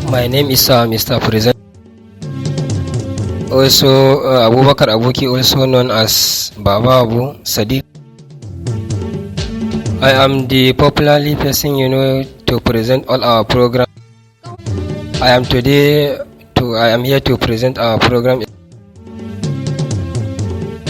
My name is Mr. President. Also, Abubakar Abuki, also known as Baba Abu Sadiq. I am the popularly person, to present all our program. I am here to present our program.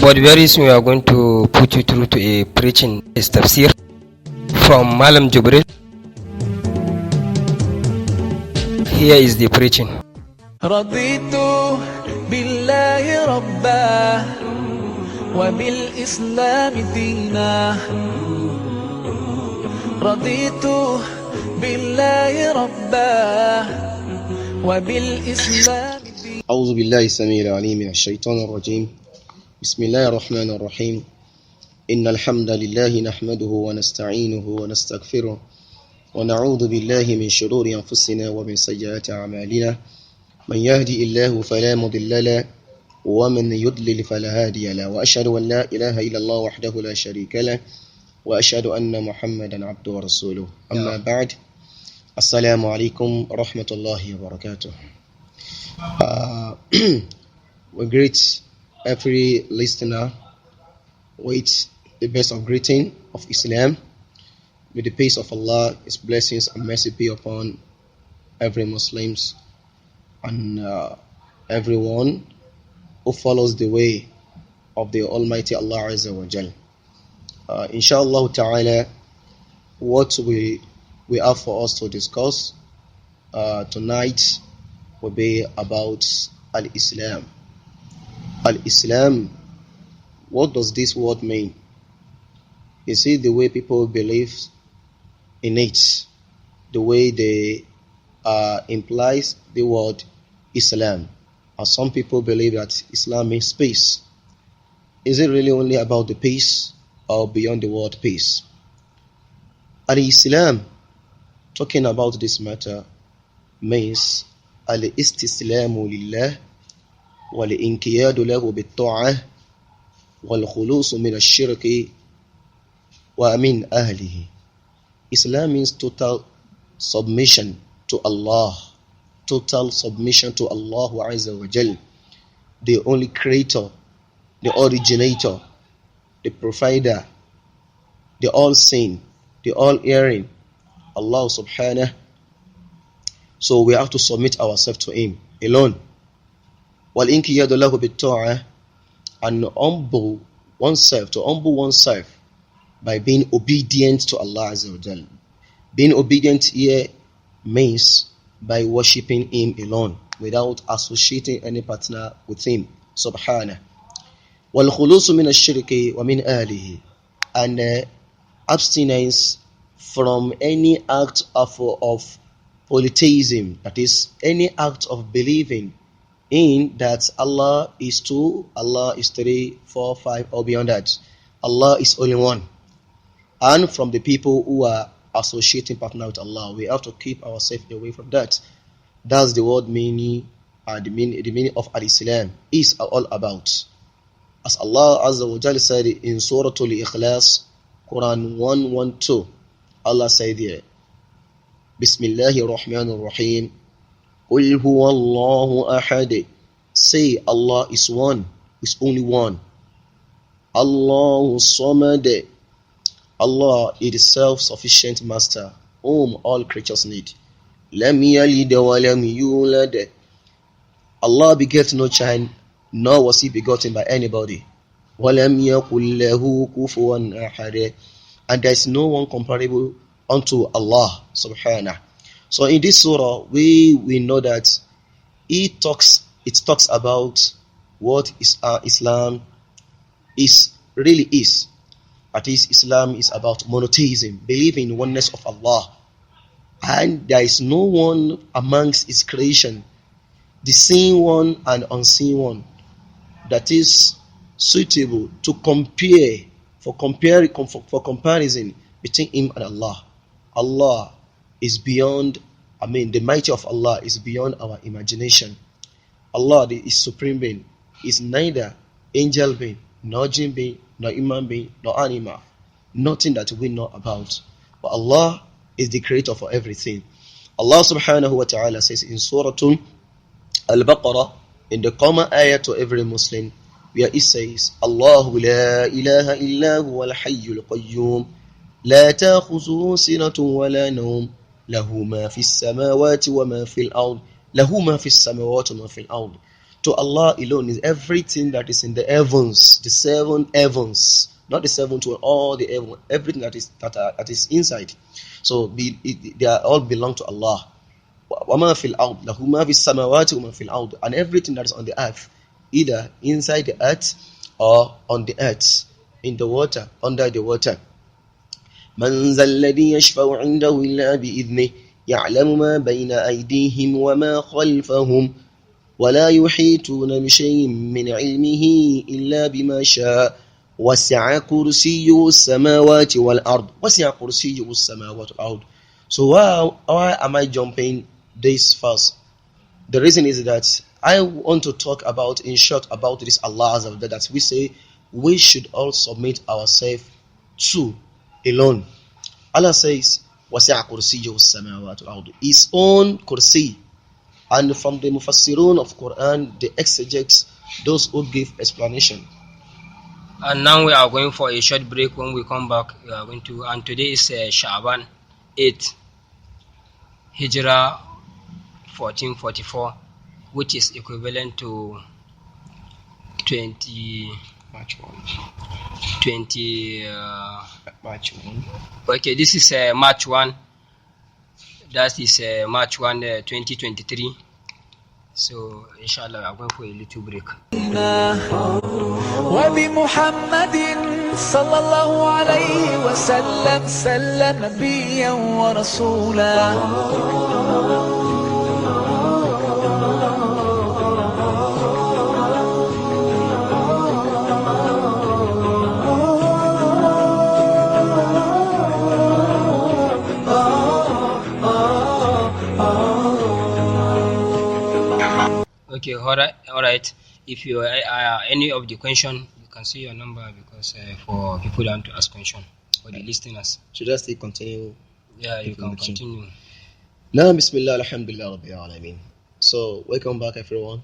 But very soon we are going to put you through to a preaching Tafsir from Malam Jubril. Here is the preaching. رضيت بالله ربا وبالإسلام دينا رضيت بالله ربا وبالإسلام دينا. أعوذ بالله السميع العليم من الشيطان الرجيم. بسم الله الرحمن الرحيم. إن الحمد لله نحمده ونستعينه ونستغفره ونعوذ بالله من شرور أنفسنا ومن سيئات أعمالنا. من يهدي الله فلا مضل له ومن يضلل فلا هادي له وأشهد أن لا إله إلا الله وحده لا شريك له وأشهد أن محمدا عبده ورسوله. أما بعد. السلام عليكم ورحمة الله وبركاته. We greet every listener with the best of greeting of Islam. May the peace of Allah, His blessings and mercy be upon every Muslims and everyone who follows the way of the Almighty Allah Azza wa Jal. Inshallah ta'ala, what we have for us to discuss tonight will be about Al-Islam. Al-Islam, what does this word mean? You see, the way people believe in it, the way they implies the word Islam. And some people believe that Islam means peace. Is it really only about the peace or beyond the word peace? Al-Islam, talking about this matter, means al-istislamu lillah wal-inqiyadu lahu bit-ta'ah wal-khulusu min ash-shirki wa min ahlihi. Islam means total submission to Allah, total submission to Allah Azza wa Jal, the only creator, the originator, the provider, the all-seeing, the all-hearing, Allah subhanahu. So we have to submit ourselves to Him alone. وَالْإِنْكِيَادُ لَهُ بِالطَّاعَةِ, and humble oneself by being obedient to Allah Azza wa Jal. Being obedient here means by worshipping Him alone, without associating any partner with Him, subhanahu. وَالْخُلُوصُ مِنَ الشِّرْكِ وَمِنْ أَهْلِهِ, and abstinence from any act of polytheism, that is, any act of believing in that Allah is 2, Allah is 3, 4, 5, or beyond that. Allah is only one. And from the people who are associating partner with Allah, we have to keep ourselves away from that. That's the word meaning, the meaning of Al-Islam is all about. As Allah Azza wa Jalla said in Surah Al-Ikhlas, Quran 112, Allah said there, Bismillahir Rahmanir Rahim, Qul huwa Allahu ahad. Say Allah is one, is only one. Allahu samad. Allah is the self-sufficient master whom all creatures need. Lam yalid wa lam yulad. Allah begat no child, nor was he begotten by anybody. Wa lam yakul lahu kufuwan ahad. And there is no one comparable unto Allah subhanahu. So in this surah, we know that it talks about what Islam really is. That is, Islam is about monotheism, believing in oneness of Allah. And there is no one amongst its creation, the seen one and unseen one, that is suitable to compare, for comparison between him and Allah. Allah is beyond, the mighty of Allah is beyond our imagination. Allah is supreme being, is neither angel being, nor jinn being, nor human being, nor animal. Nothing that we know about. But Allah is the creator for everything. Allah subhanahu wa ta'ala says in Surah Al-Baqarah, in the common ayah to every Muslim, where it says, Allahu la ilaha illa huwa al-hayyul qayyum, la ta'khuzuhu sinatun wa la nawm, lahu ma fi as-samawati wa ma fi al-ard, lahu ma fi as-samawati wa ma fi al-ard. To Allah alone is everything that is in the heavens, the seven heavens, not the seven to all the heaven, everything that is inside. So they all belong to Allah. وَمَا فِي الْأَرْضِ لَهُ مَا فِي السَّمَاوَاتِ وَمَا فِي الْأَرْضِ, and everything that is on the earth, either inside the earth or on the earth, in the water, under the water. مَنْ ذَا الَّذِي يَشْفَعُ عِنْدَهُ إِلَّا بِإِذْنِهِ يَعْلَمُ مَا بَيْنَ أَيْدِيهِمْ وَمَا خَلْفَهُمْ وَلَا يُحِيطُونَ بِشَيْءٍ مِّنْ عِلْمِهِ إِلَّا بِمَا شَاءَ وَسِعَ كُرْسِيُّهُ السَّمَاوَاتِ وَالْأَرْضِ وَسِعَ كُرْسِيُّهُ السَّمَاوَاتِ وَالْأَرْضِ. So why am I jumping this first? The reason is that I want to talk about, in short, about this Allah Azza wa Jalla, that we say we should all submit ourselves to alone. Allah says, وَسِعَ كُرْسِيُّهُ السَّمَاوَاتِ وَالْأَرْضِ, His own kursi. And from the Mufassirun of Quran, the exegetes, those who give explanation. And now we are going for a short break. When we come back, we are going to, and today is Sha'ban 8, Hijrah 1444, which is equivalent to 20 March 1. March 1. Okay, this is March 1. That is March 1, 2023. So, inshallah, I'm going for a little break. وبمحمد صلى الله عليه وسلم سلم نبيا ورسولا. Okay, all right. If you any of the question, you can see your number, because for people that want to ask question, for the listeners. Should I still continue? Yeah, you can continue. Now, Bismillah, Alhamdulillah, Rabbil Alameen. So, welcome back, everyone.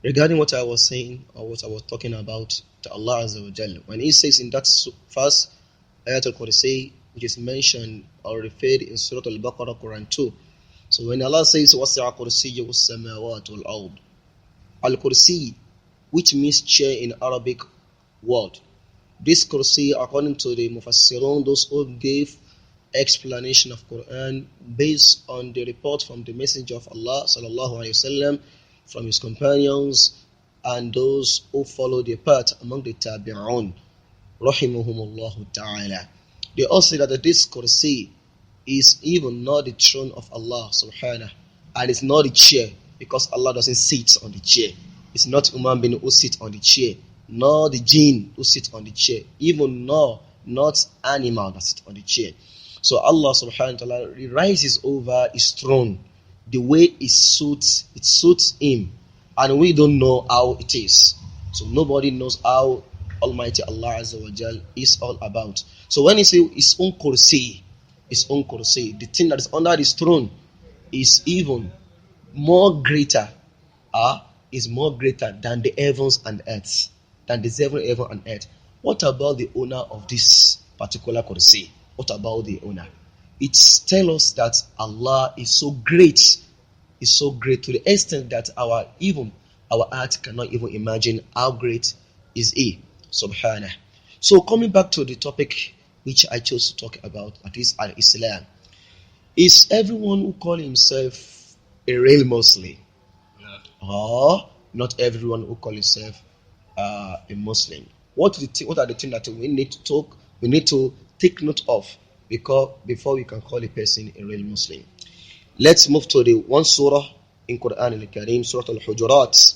Regarding what I was saying, or what I was talking about, to Allah Azza wa Jalla, when He says in that first Ayat al-Kursi, which is mentioned or referred in Surah Al-Baqarah, Quran 2. So when Allah says, وَسِعَ كُرْسِيُّهُ السَّمَاوَاتُ وَالْأَرْضِ, Al-Kursi, which means chair in Arabic word. This Kursi, according to the Mufassirun, those who gave explanation of Quran based on the report from the Messenger of Allah sallallahu alaihi wasallam, from his companions and those who follow their path among the Tabi'un, rahimahumullah ta'ala. They all say that this Kursi is even not the throne of Allah subhanahu, and it's not the chair, because Allah doesn't sit on the chair. It's not human being who sit on the chair, nor the jinn who sit on the chair, even not animal that sit on the chair. So Allah subhanahu wa ta'ala rises over his throne the way it suits him, and we don't know how it is. So nobody knows how Almighty Allah Azza wa Jal is all about. So when he says his own kursi, the thing that is under his throne is even more greater, is more greater than the heavens and earth, than the seven heaven and earth. What about the owner of this particular kursi? What about the owner? It tells us that Allah is so great to the extent that our heart cannot even imagine how great is He, subhanah. So coming back to the topic which I chose to talk about, that is Al-Islam. Is everyone who calls himself a real Muslim? No. Or not everyone who calls himself a Muslim? What are the things that we need to take note of before we can call a person a real Muslim? Let's move to the one surah in Quran al-Karim, Surah Al-Hujurat,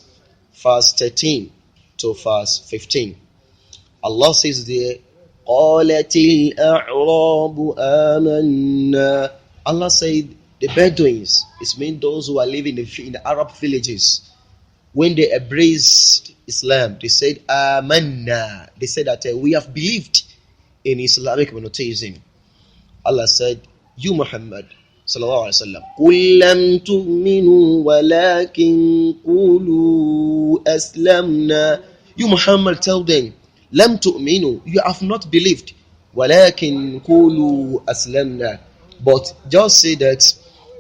verse 13 to verse 15. Allah says there, قَالَتِ الْأَعْرَابُ آمَنَّا. Allah said the Bedouins, it means those who are living in the Arab villages, when they embraced Islam, they said Amanna. They said that we have believed in Islamic monotheism. Allah said, you Muhammad sallallahu alaihi wasallam, قُل لَّمْ تُؤْمِنُوا وَلَكِنْ قُولُوا أَسْلَمْنَا. You Muhammad, tell them, لَمْ تُؤْمِنُوا, you have not believed, وَلَكِنْ قُولُوا أَسْلَمْنَا, but just say that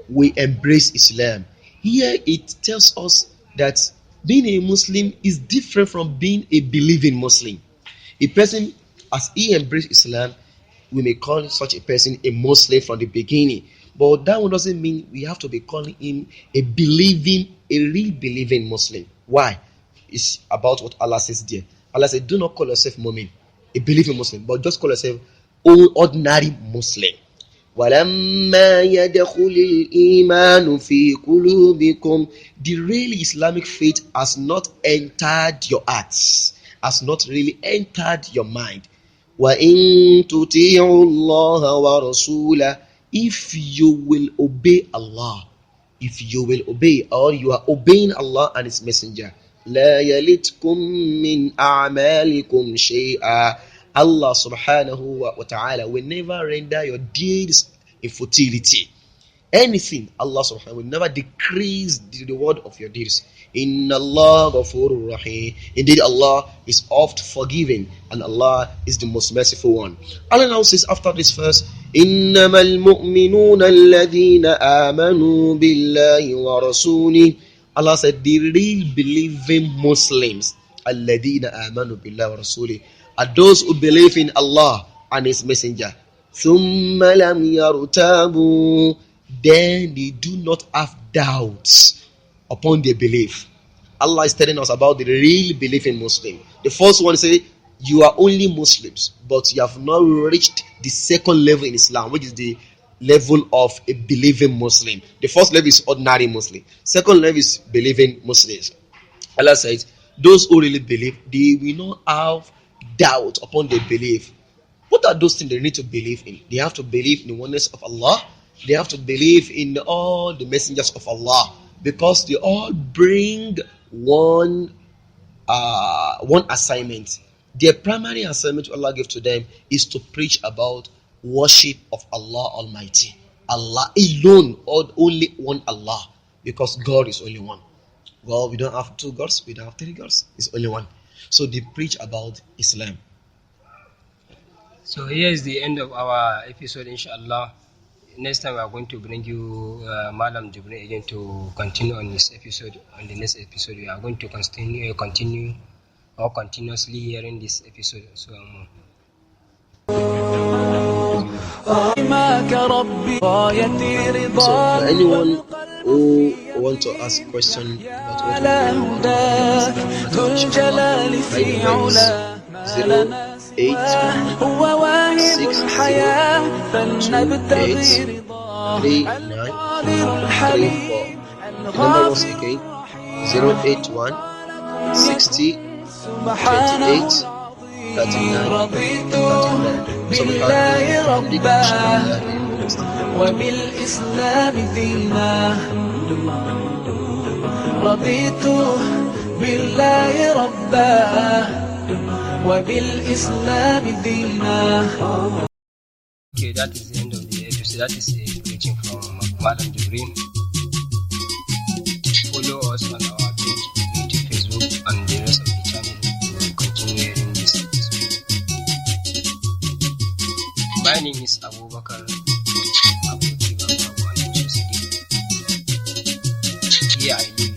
we embrace Islam. Here it tells us that being a Muslim is different from being a believing Muslim. A person, as he embraced Islam, we may call such a person a Muslim from the beginning. But that one doesn't mean we have to be calling him a real believing Muslim. Why? It's about what Allah says there. Allah said, do not call yourself Mu'min, a believing Muslim, but just call yourself ordinary Muslim. وَلَمَّا يَدْخُلِ الْإِيمَانُ فِي قُلُوبِكُمْ. The real Islamic faith has not entered your hearts, has not really entered your mind. وَإِن تُطِيعُوا اللَّهَ وَرَسُولَهُ. If you will obey Allah, if you will obey, or you are obeying Allah and His Messenger, لَا يَلِتْكُم مِّنْ أَعْمَالِكُمْ شَيْئًا. Allah subhanahu wa ta'ala will never render your deeds in futility. Anything, Allah subhanahu will never decrease the reward of your deeds. Inna Allah ghafurur rahim. Indeed, Allah is oft forgiving, and Allah is the most merciful one. Allah now says after this verse, Innamal mu'minuna alladhina amanu billahi wa rasulih. Allah said, the real believing Muslims, alladhina amanu billahi wa rasulih, are those who believe in Allah and His Messenger. Thumma lam yartabu. Then they do not have doubts upon their belief. Allah is telling us about the real believing Muslim. The first one says, you are only Muslims, but you have not reached the second level in Islam, which is the level of a believing Muslim. The first level is ordinary Muslim. Second level is believing Muslims. Allah says, those who really believe, they will not have doubt upon their belief. What are those things they need to believe in? They have to believe in the oneness of Allah. They have to believe in all the messengers of Allah, because they all bring one assignment. Their primary assignment Allah gave to them is to preach about worship of Allah Almighty. Allah alone, or only one Allah, because God is only one. Well, we don't have two gods, we don't have three gods, it's only one. So they preach about Islam. So here is the end of our episode, inshallah. Next time we are going to bring you Madam Jibril again to continue on this episode. On the next episode, we are going to continue or continuously hearing this episode. So So for anyone who want to ask a question about what The number once again, 081 60 28 39. وبالإسلام دينا رضيت بالله ربا وبالإسلام دينا. Okay, that is the end of the episode. That is a preaching from Madam Jibril. Follow us on our page, YouTube, Facebook, and the rest of the channel. We will continue hearing this episode. My name is Abu Bakar. Here I live